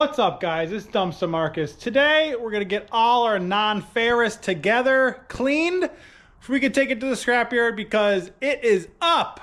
What's up, guys? It's Dumpster Marcus. Today we're gonna get all our non-ferrous together cleaned so we can take it to the scrapyard because it is up.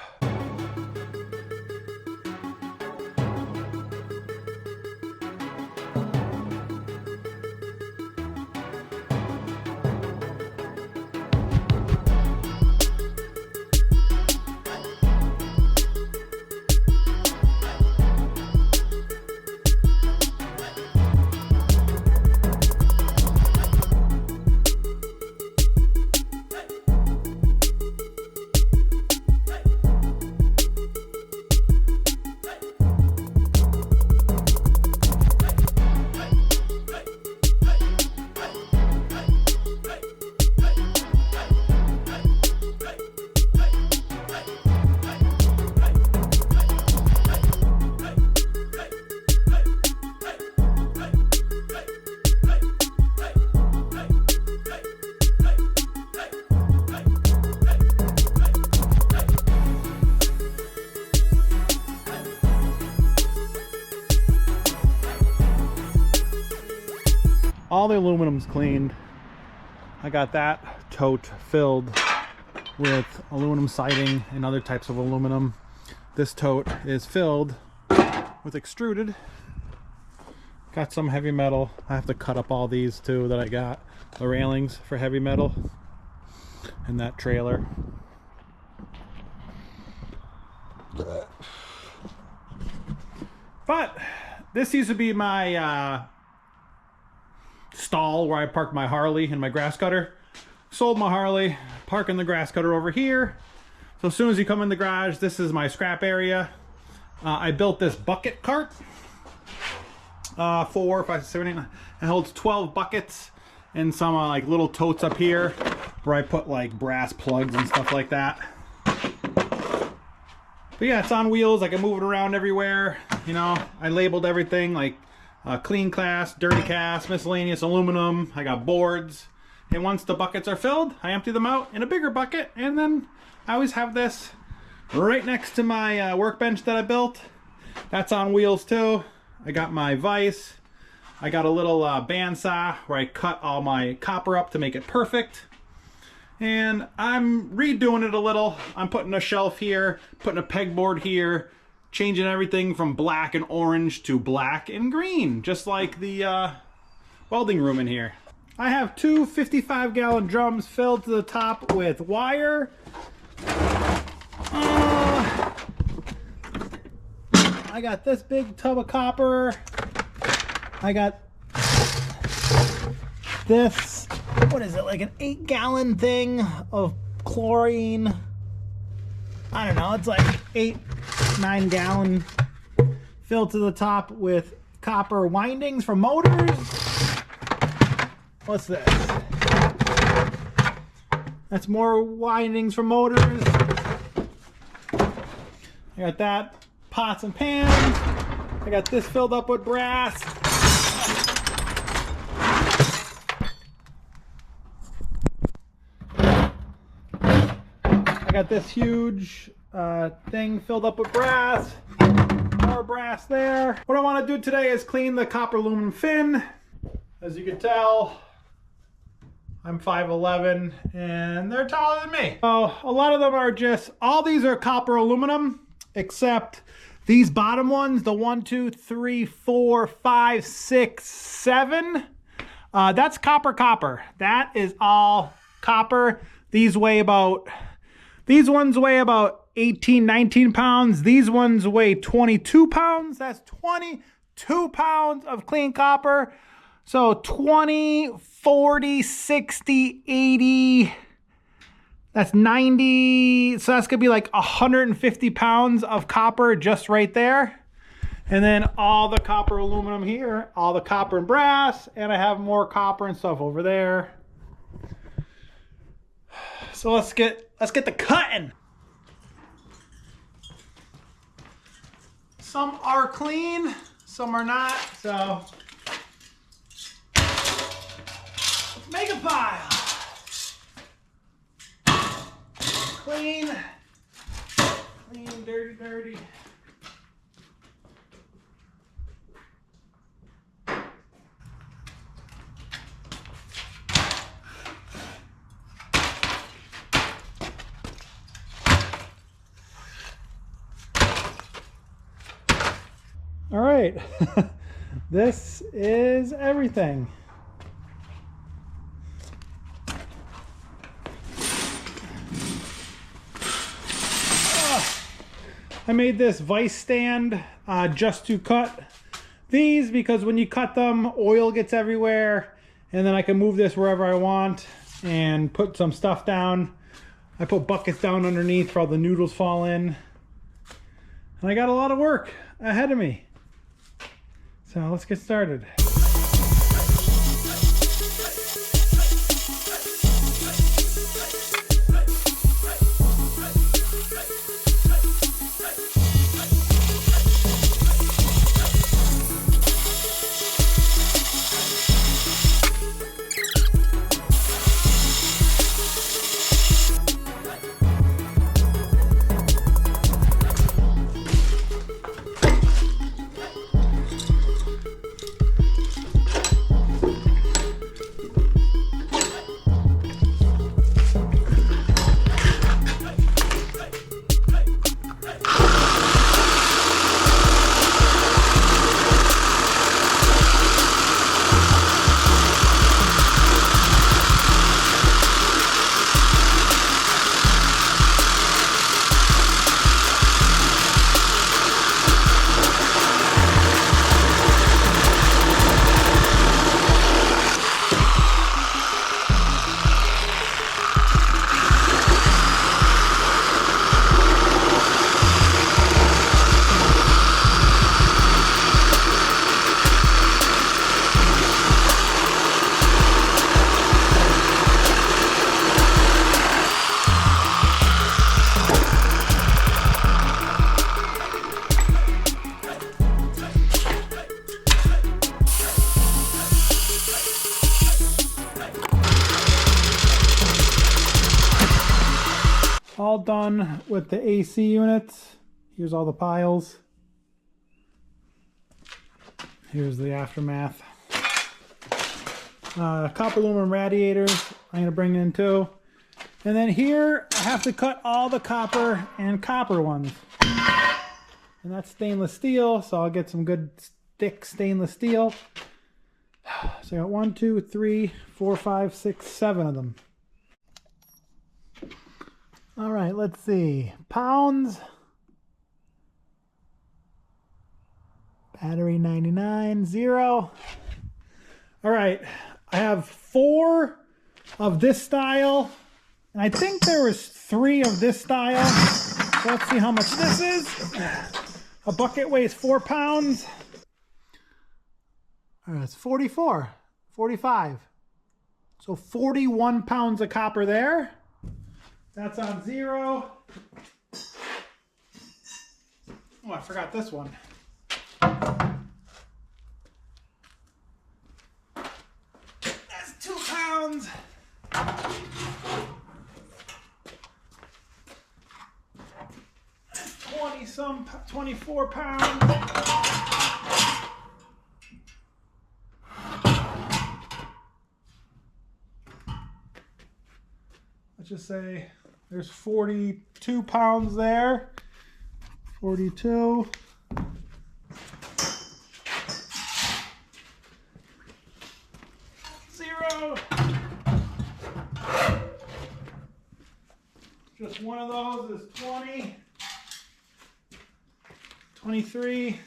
All the aluminum's cleaned. I got that tote filled with aluminum siding and other types of aluminum. This tote is filled with extruded. Got some heavy metal. I have to cut up all these too that I got. The railings for heavy metal and that trailer. But this used to be my stall where I parked my Harley and my grass cutter. Sold my Harley, parking the grass cutter over here. So as soon as you come in the garage, this is my scrap area. I built this bucket cart. 4, 5, 6, 7, 8, 9. It holds 12 buckets and some like little totes up here where I put like brass plugs and stuff like that. But yeah, it's on wheels. I can move it around everywhere. You know, I labeled everything like clean cast, dirty cast, miscellaneous aluminum. I got boards. And once the buckets are filled, I empty them out in a bigger bucket. And then I always have this right next to my workbench that I built. That's on wheels too. I got my vise. I got a little bandsaw where I cut all my copper up to make it perfect. And I'm redoing it a little. I'm putting a shelf here, putting a pegboard here, changing everything from black and orange to black and green, just like the welding room in here. I have two 55-gallon drums filled to the top with wire. I got this big tub of copper. I got this, what is it, like an 8-gallon thing of chlorine. I don't know, it's like 8-9 gallon filled to the top with copper windings for motors. What's this? That's more windings for motors. I got that, pots and pans. I got this filled up with brass. I got this huge thing filled up with brass. More brass there. What I want to do today is clean the copper aluminum fin. As you can tell, I'm 5'11" and they're taller than me. So a lot of them are just, all these are copper aluminum, except these bottom ones, the 1, 2, 3, 4, 5, 6, 7. That's copper. That is all copper. These ones weigh about 18, 19 pounds. These ones weigh 22 pounds. That's 22 pounds of clean copper. So 20, 40, 60, 80, that's 90. So that's gonna be like 150 pounds of copper just right there. And then all the copper aluminum here, all the copper and brass, and I have more copper and stuff over there. So let's get the cutting. Some are clean, some are not, so make a pile. Clean, dirty. right. This is everything. I made this vise stand just to cut these, because when you cut them, oil gets everywhere, and then I can move this wherever I want and put some stuff down. I put buckets down underneath for all the noodles fall in. And I got a lot of work ahead of me. So let's get started. All done with the AC units. Here's all the piles. Here's the aftermath. Copper aluminum radiators I'm going to bring in too. And then here I have to cut all the copper and copper ones. And that's stainless steel, so I'll get some good thick stainless steel. So I got 1, 2, 3, 4, 5, 6, 7 of them. All right, let's see. Pounds. Battery 99, 0. All right, I have 4 of this style, and I think there was 3 of this style. So let's see how much this is. A bucket weighs 4 pounds. All right, it's 44, 45. So 41 pounds of copper there. That's on 0. Oh, I forgot this one. That's 2 pounds. That's 24 pounds. Let's just say there's 42 pounds there. 42. Zero. Just one of those is 20. 23.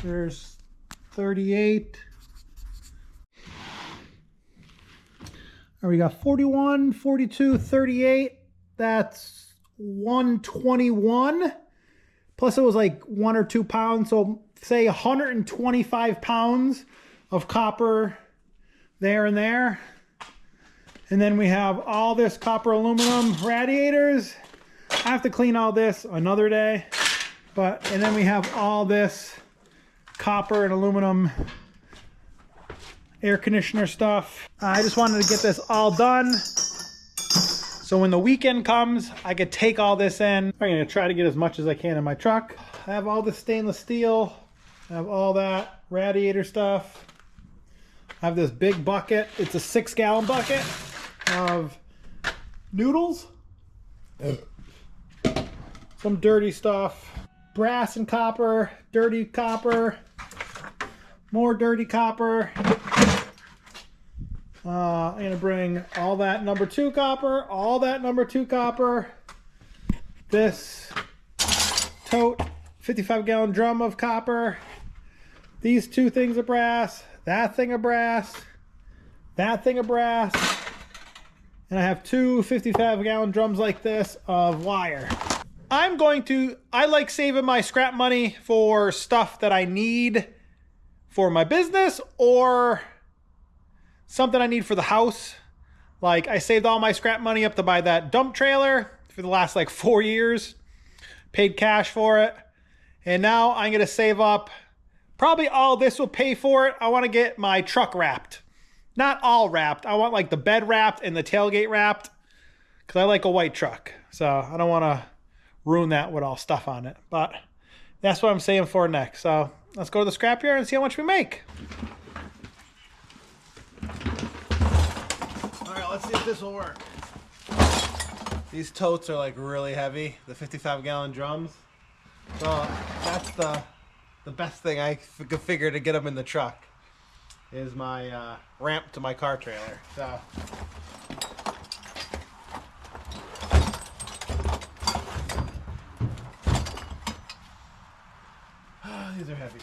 There's 38. All right, we got 41, 42, 38. That's 121. Plus it was like 1 or 2 pounds. So say 125 pounds of copper there and there. And then we have all this copper aluminum radiators. I have to clean all this another day. And then we have all this copper and aluminum air conditioner stuff. I just wanted to get this all done, so when the weekend comes, I could take all this in. I'm gonna try to get as much as I can in my truck. I have all the stainless steel. I have all that radiator stuff. I have this big bucket. It's a 6-gallon bucket of noodles. Some dirty stuff. Brass and copper, dirty copper, more dirty copper. I'm gonna bring all that number 2 copper, all that number 2 copper, this tote 55-gallon drum of copper, these 2 things of brass, that thing of brass, that thing of brass, and I have 2 55-gallon drums like this of wire. I like saving my scrap money for stuff that I need for my business or something I need for the house. Like I saved all my scrap money up to buy that dump trailer for the last like 4 years. Paid cash for it. And now I'm going to save up. Probably all this will pay for it. I want to get my truck wrapped. Not all wrapped. I want like the bed wrapped and the tailgate wrapped. Because I like a white truck. So I don't want to ruin that with all stuff on it. But that's what I'm saving for next. So let's go to the scrapyard and see how much we make. Alright, let's see if this will work. These totes are like really heavy, the 55-gallon drums. So that's the best thing I could figure to get them in the truck is my ramp to my car trailer. So these are heavy.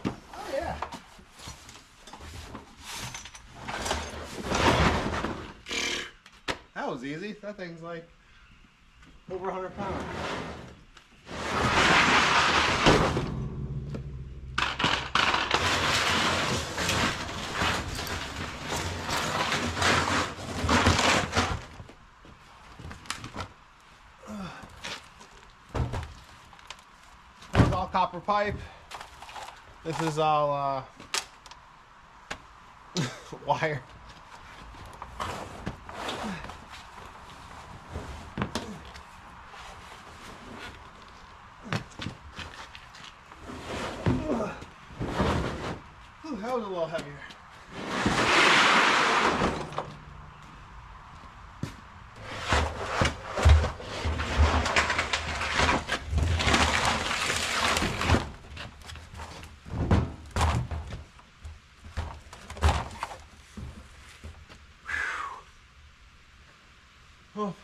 Oh yeah. That was easy. That thing's like over 100 pounds. This is all copper pipe. This is all wire. That was a little heavier. Oh.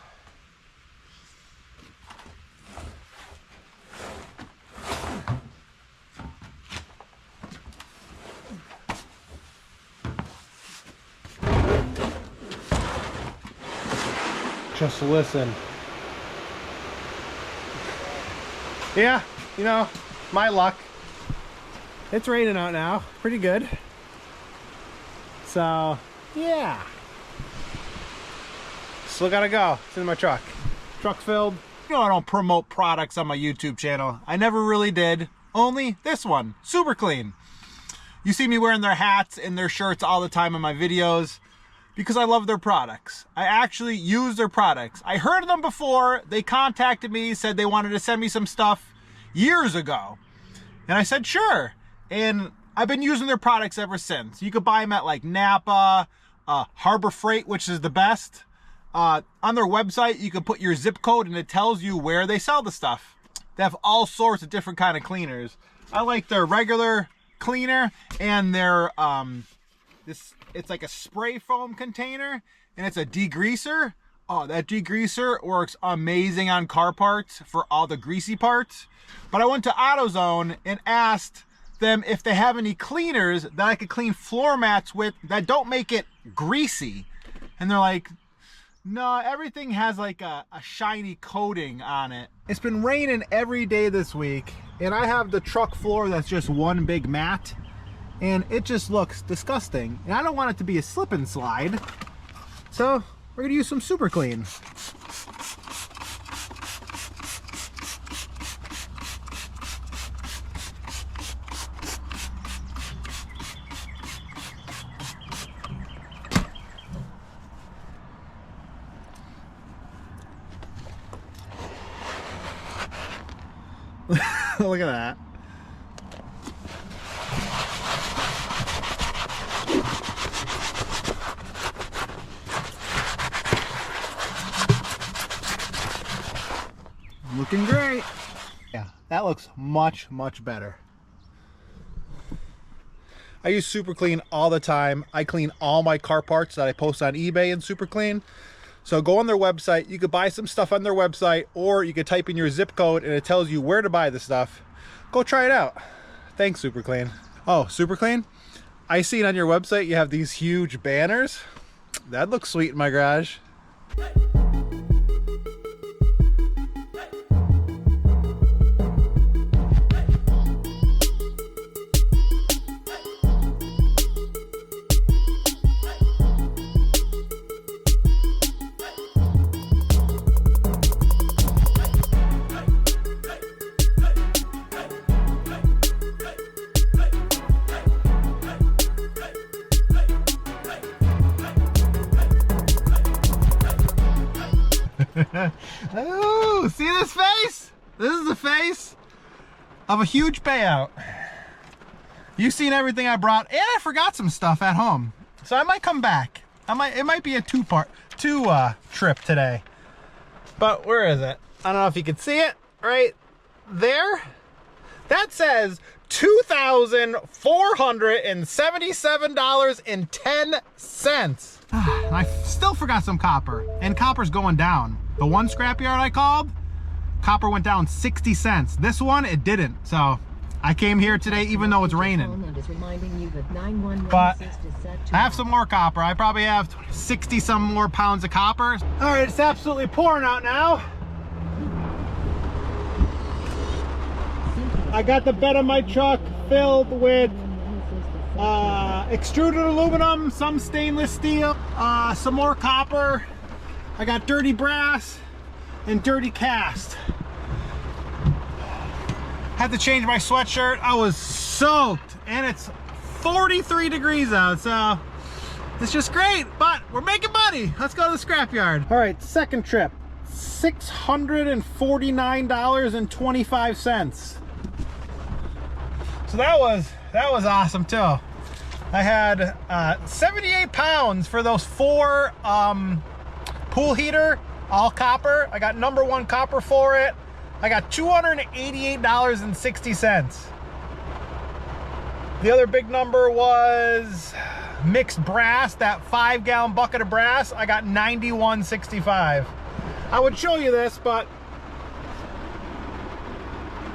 Just listen. Yeah, you know, my luck. It's raining out now, pretty good. So, yeah. Still gotta go. It's in my truck. Truck's filled. You know I don't promote products on my YouTube channel. I never really did. Only this one. Super clean. You see me wearing their hats and their shirts all the time in my videos because I love their products. I actually use their products. I heard of them before. They contacted me, said they wanted to send me some stuff years ago. And I said, sure. And I've been using their products ever since. You could buy them at like Napa, Harbor Freight, which is the best. On their website, you can put your zip code and it tells you where they sell the stuff. They have all sorts of different kind of cleaners. I like their regular cleaner and their, it's like a spray foam container and it's a degreaser. Oh, that degreaser works amazing on car parts for all the greasy parts. But I went to AutoZone and asked them if they have any cleaners that I could clean floor mats with that don't make it greasy. And they're like, no, everything has like a shiny coating on it. It's been raining every day this week, and I have the truck floor that's just one big mat, and it just looks disgusting. And I don't want it to be a slip and slide, so we're gonna use some Super Clean. Look at that. Looking great. Yeah, that looks much, much better. I use Super Clean all the time. I clean all my car parts that I post on eBay in Super Clean. So go on their website. You could buy some stuff on their website, or you could type in your zip code and it tells you where to buy the stuff. Go try it out. Thanks, Super Clean. Oh, Super Clean? I seen on your website you have these huge banners. That looks sweet in my garage. Oh, see this face? This is the face of a huge payout. You've seen everything I brought, and I forgot some stuff at home. So I might come back. It might be a two trip today. But where is it? I don't know if you can see it right there. That says $2,477.10. I still forgot some copper, and copper's going down. The one scrapyard I called, copper went down 60 cents. This one, it didn't. So I came here today even though it's raining. But I have some more copper. I probably have 60 some more pounds of copper. All right, it's absolutely pouring out now. I got the bed of my truck filled with extruded aluminum, some stainless steel, some more copper. I got dirty brass and dirty cast. Had to change my sweatshirt. I was soaked, and it's 43 degrees out, so it's just great, but we're making money. Let's go to the scrapyard. All right, second trip, $649.25. So that was awesome too. I had 78 pounds for those 4 pool heater, all copper. I got #1 copper for it. I got $288.60. The other big number was mixed brass, that 5-gallon bucket of brass. I got $91.65. I would show you this, but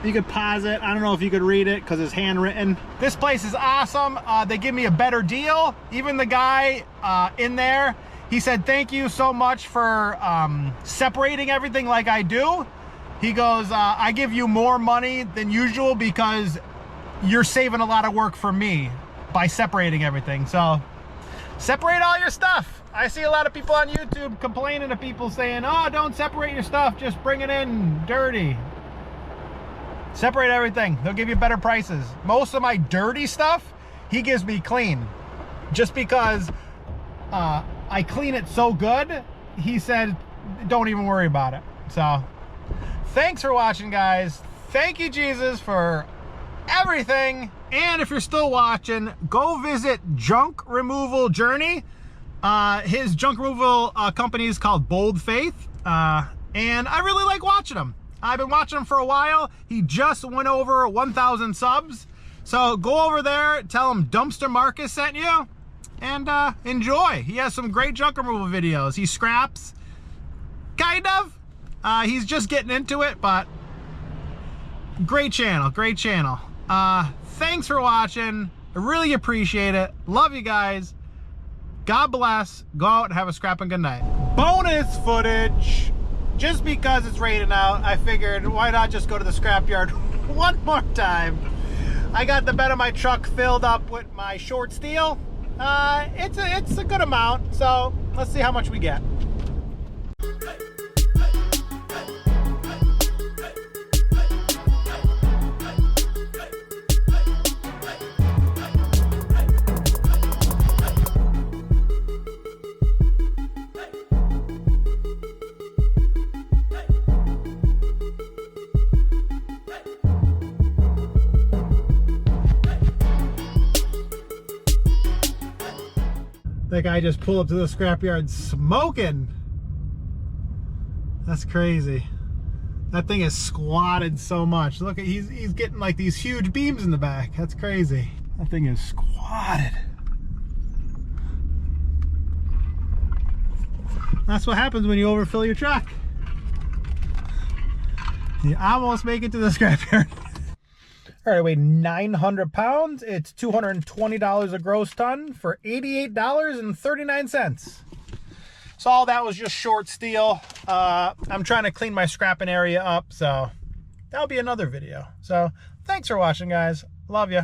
you could pause it. I don't know if you could read it because it's handwritten. This place is awesome. They give me a better deal. Even the guy in there, he said, thank you so much for separating everything like I do. He goes, I give you more money than usual because you're saving a lot of work for me by separating everything. So separate all your stuff. I see a lot of people on YouTube complaining to people saying, oh, don't separate your stuff, just bring it in dirty. Separate everything. They'll give you better prices. Most of my dirty stuff, he gives me clean. Just because I clean it so good, he said, don't even worry about it. So, thanks for watching, guys. Thank you, Jesus, for everything. And if you're still watching, go visit Junk Removal Journey. His junk removal company is called Bold Faith. And I really like watching him. I've been watching him for a while. He just went over 1,000 subs. So go over there, tell him Dumpster Marcus sent you, and enjoy. He has some great junk removal videos. He scraps, kind of. He's just getting into it, but great channel, great channel. Thanks for watching. I really appreciate it. Love you guys. God bless. Go out and have a scrap and good night. Bonus footage. Just because it's raining out, I figured why not just go to the scrapyard one more time. I got the bed of my truck filled up with my short steel. It's a good amount, so let's see how much we get. That guy just pulled up to the scrapyard smoking. That's crazy. That thing is squatted so much. Look at, he's getting like these huge beams in the back. That's crazy. That thing is squatted. That's what happens when you overfill your truck. You almost make it to the scrapyard. All right, it weighed 900 pounds. It's $220 a gross ton for $88.39. So all that was just short steel. I'm trying to clean my scrapping area up, so that'll be another video. So thanks for watching, guys. Love ya.